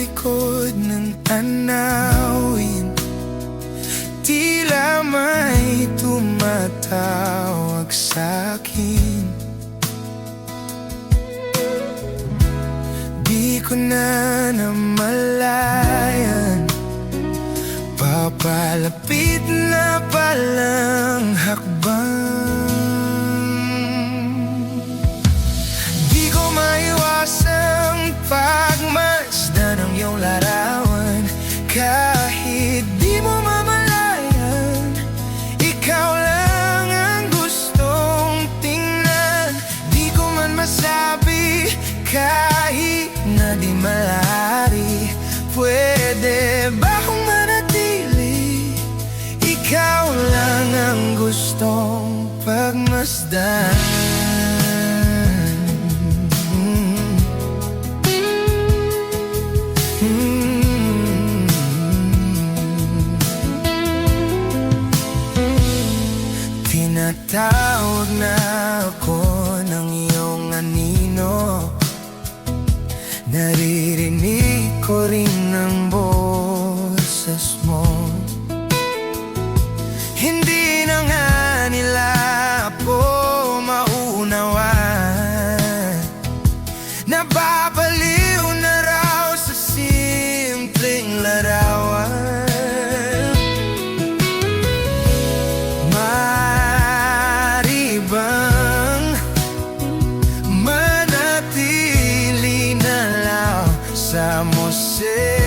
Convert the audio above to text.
likod ng tanawin, tila may tumatawag sa'kin. Di ko na namalayan, papalapit na palang hakbang. Di ko maiwasang pagmasdan ang iyong larawan. Kahit di mo mamalayan, ikaw lang ang gustong tingnan. Di ko man masabi kahit na di malari, pwede ba akong manatili? Ikaw lang ang gustong pagmasdan. Tinatawag na ako ng iyong anino, naririnig ko rin ang boses mo. Hindi na nga nila ako maunawan, nababaliw na raw sa simpleng larawan. Maaari bang manatili na lang sa museo?